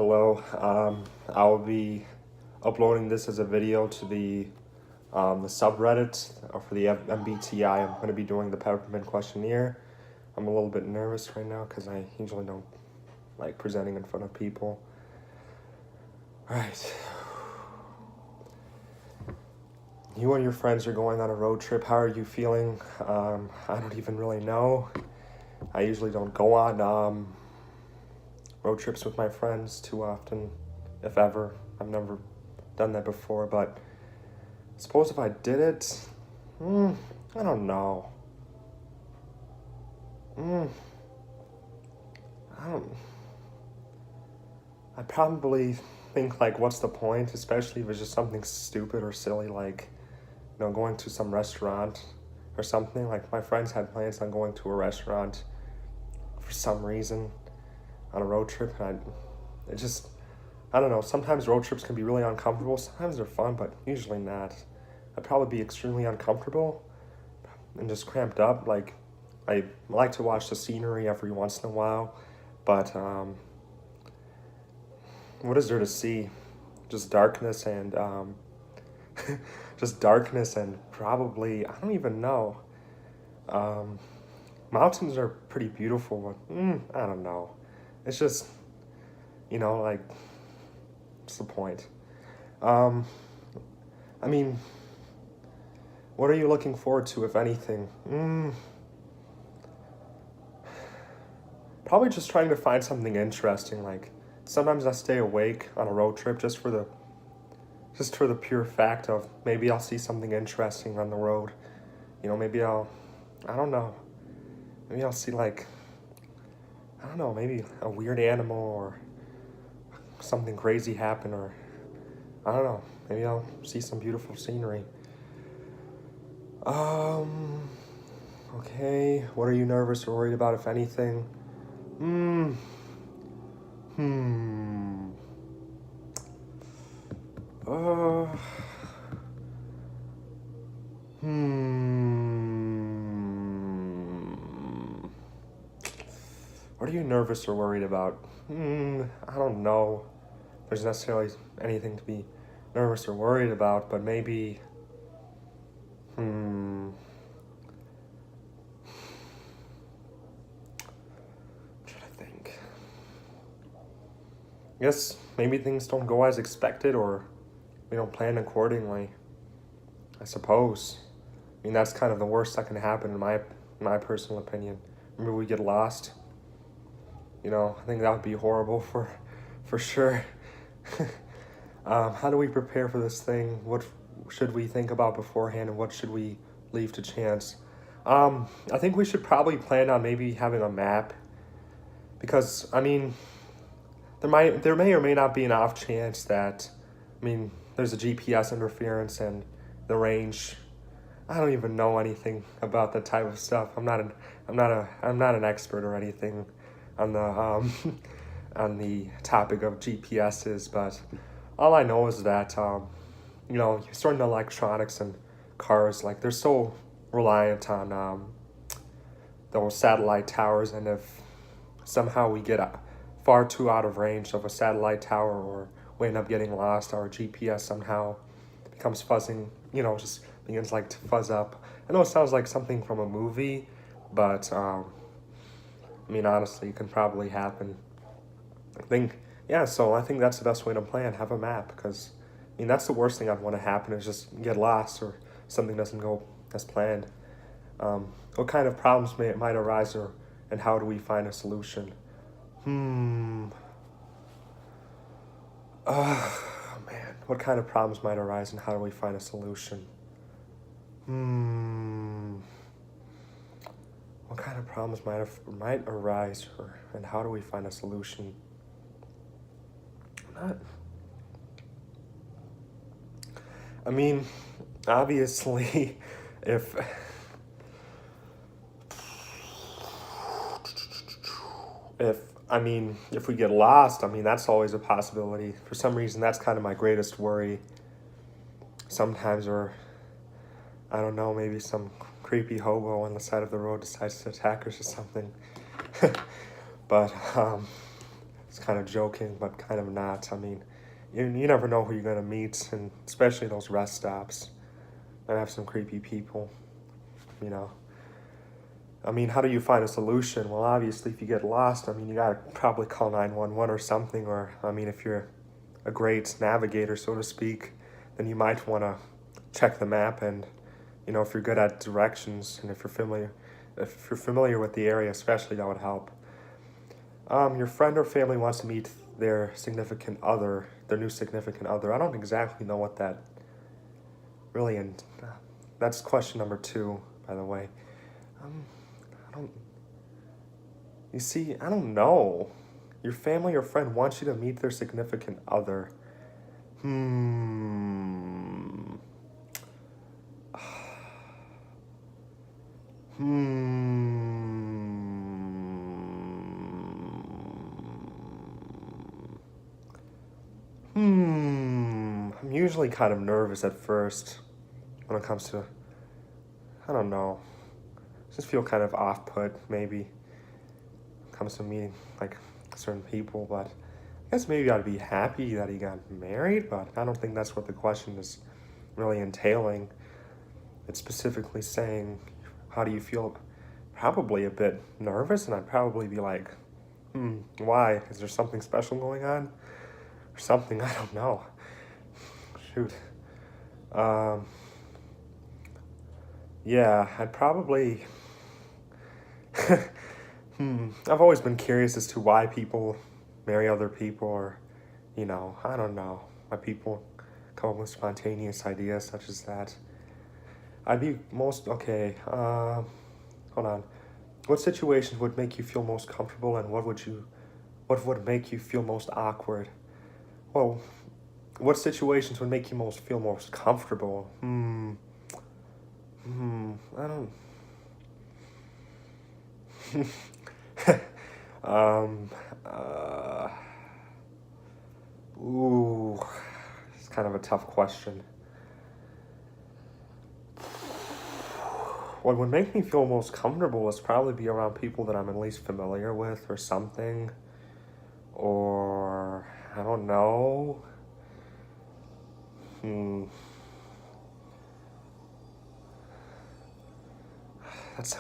Hello. I'll be uploading this as a video to the subreddit for the MBTI. I'm going to be doing the Peppermint questionnaire. I'm a little bit nervous right now because I usually don't like presenting in front of people. All right. You and your friends are going on a road trip. How are you feeling? I don't even really know. I usually don't go on road trips with my friends too often, if ever. I've never done that before, but suppose if I did it, I don't know. I probably think like, what's the point? Especially if it's just something stupid or silly, like, going to some restaurant or something. Like my friends had plans on going to a restaurant for some reason on a road trip, and I don't know, sometimes road trips can be really uncomfortable. Sometimes they're fun, but usually not. I'd probably be extremely uncomfortable and just cramped up. Like, I like to watch the scenery every once in a while, but what is there to see? Just darkness and probably, I don't even know. Mountains are pretty beautiful, but I don't know. It's just, like, what's the point? I mean, what are you looking forward to, if anything? Probably just trying to find something interesting. Like, sometimes I stay awake on a road trip just for the pure fact of maybe I'll see something interesting on the road. Maybe I don't know. Maybe I'll see, like, I don't know, maybe a weird animal or something crazy happen, or I don't know, maybe I'll see some beautiful scenery. Okay, what are you nervous or worried about, if anything? What are you nervous or worried about? I don't know. There's necessarily anything to be nervous or worried about, but maybe, I'm trying to think. I guess maybe things don't go as expected, or we don't plan accordingly, I suppose. I mean, that's kind of the worst that can happen in my personal opinion. Maybe we get lost. I think that would be horrible for sure. How do we prepare for this thing? What should we think about beforehand, and what should we leave to chance? I think we should probably plan on maybe having a map, because, I mean, there may or may not be an off chance that, there's a GPS interference and the range. I don't even know anything about that type of stuff. I'm not an expert or anything on the on the topic of GPSs, but all I know is that certain electronics and cars, like, they're so reliant on those satellite towers, and if somehow we get far too out of range of a satellite tower, or we end up getting lost, our GPS somehow becomes fuzzing, just begins like to fuzz up. I know it sounds like something from a movie, but honestly, it can probably happen. I think that's the best way to plan, have a map, because, that's the worst thing I'd want to happen, is just get lost or something doesn't go as planned. What kind of problems might arise, and how do we find a solution? Oh, man. What kind of problems might arise, and how do we find a solution? What kind of problems might arise, and how do we find a solution? Obviously, if we get lost, that's always a possibility. For some reason, that's kind of my greatest worry sometimes, or I don't know, maybe some creepy hobo on the side of the road decides to attack us or something. But It's kind of joking, but kind of not. I mean, you never know who you're gonna meet, and especially those rest stops. Might have some creepy people, you know. I mean, how do you find a solution? Well, obviously, if you get lost, I mean, you gotta probably call 911 or something, or, I mean, if you're a great navigator, so to speak, then you might want to check the map and, you know, if you're good at directions and if you're familiar with the area especially, that would help. Your friend or family wants to meet their new significant other. I don't exactly know what that really, and that's question number 2, by the way. Um, I don't, you see, I don't know. Your family or friend wants you to meet their significant other. Hmm. I'm usually kind of nervous at first when it comes to, I don't know, just feel kind of off put maybe when it comes to meeting like certain people, but I guess maybe I'd be happy that he got married, but I don't think that's what the question is really entailing. It's specifically saying, how do you feel? Probably a bit nervous, and I'd probably be like, why? Is there something special going on? Or something, I don't know. Shoot. Um, yeah, I'd probably. I've always been curious as to why people marry other people, or, you know, I don't know. Why people come up with spontaneous ideas such as that. I'd be most. Okay, hold on. What situations would make you feel most comfortable, and what would make you feel most awkward? Well, what situations would make you feel most comfortable? I don't. um, uh, ooh, it's kind of a tough question. What would make me feel most comfortable is probably be around people that I'm at least familiar with or something. Or, I don't know.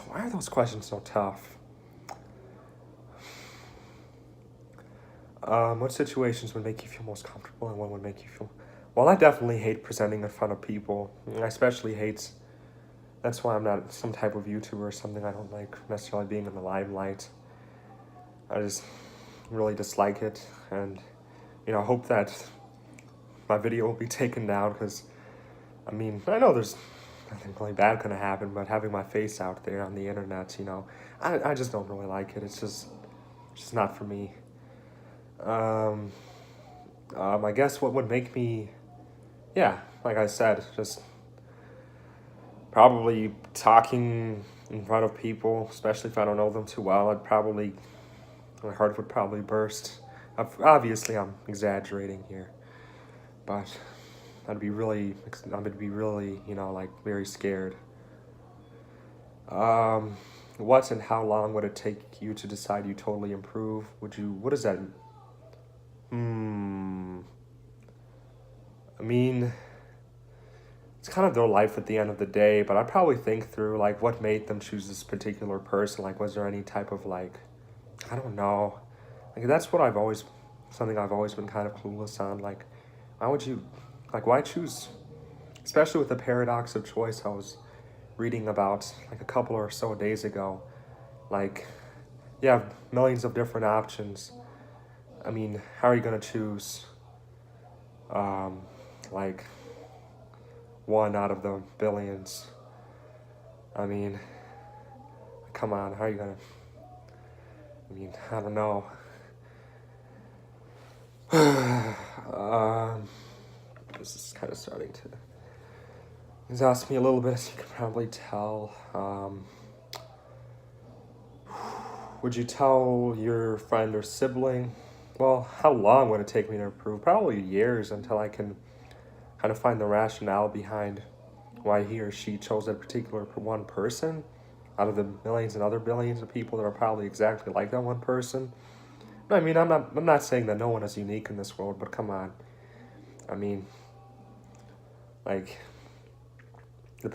Why are those questions so tough? What situations would make you feel most comfortable, and what would make you feel... Well, I definitely hate presenting in front of people. I especially hate... That's why I'm not some type of YouTuber or something. I don't like necessarily being in the limelight. I just really dislike it, and, you know, hope that my video will be taken down, because, I mean, I know there's nothing really bad gonna happen, but having my face out there on the internet, you know, I just don't really like it. It's just not for me. I guess what would make me, yeah, like I said, just probably talking in front of people, especially if I don't know them too well. My heart would probably burst. Obviously, I'm exaggerating here, but I would be really, you know, like very scared. What and how long would it take you to decide you totally improve? What is that? I mean, it's kind of their life at the end of the day, but I'd probably think through, like, what made them choose this particular person. Like, was there any type of, like, I don't know. Like, something I've always been kind of clueless on. Like, why choose, especially with the paradox of choice I was reading about, like, a couple or so days ago. Like, you have millions of different options. I mean, how are you going to choose, like, one out of the billions? I mean, come on, how are you going to... I mean, I don't know. This is kind of starting to exhaust me a little bit, as you can probably tell. Would you tell your friend or sibling? Well, how long would it take me to improve? Probably years, until I can kind of find the rationale behind why he or she chose that particular one person out of the millions and other billions of people that are probably exactly like that one person. I mean, I'm not saying that no one is unique in this world, but come on. I mean, like,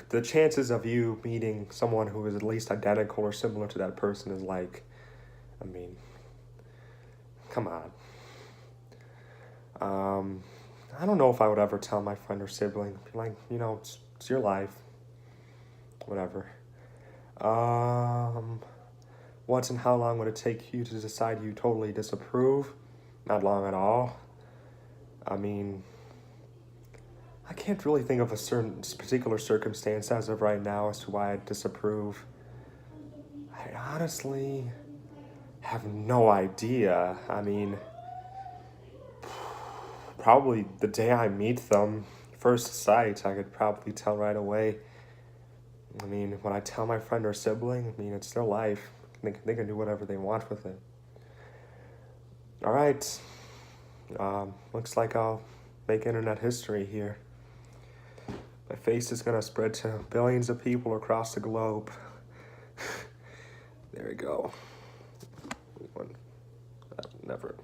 the chances of you meeting someone who is at least identical or similar to that person is like, I mean, come on. I don't know if I would ever tell my friend or sibling, like, it's your life, whatever. Um, Once and how long would it take you to decide you totally disapprove? Not long at all. I mean, I can't really think of a certain particular circumstance as of right now as to why I disapprove. I honestly have no idea. I mean, probably the day I meet them, first sight, I could probably tell right away. I mean, when I tell my friend or sibling, I mean, it's their life. They can do whatever they want with it. All right. Looks like I'll make internet history here. My face is going to spread to billions of people across the globe. There we go. Never.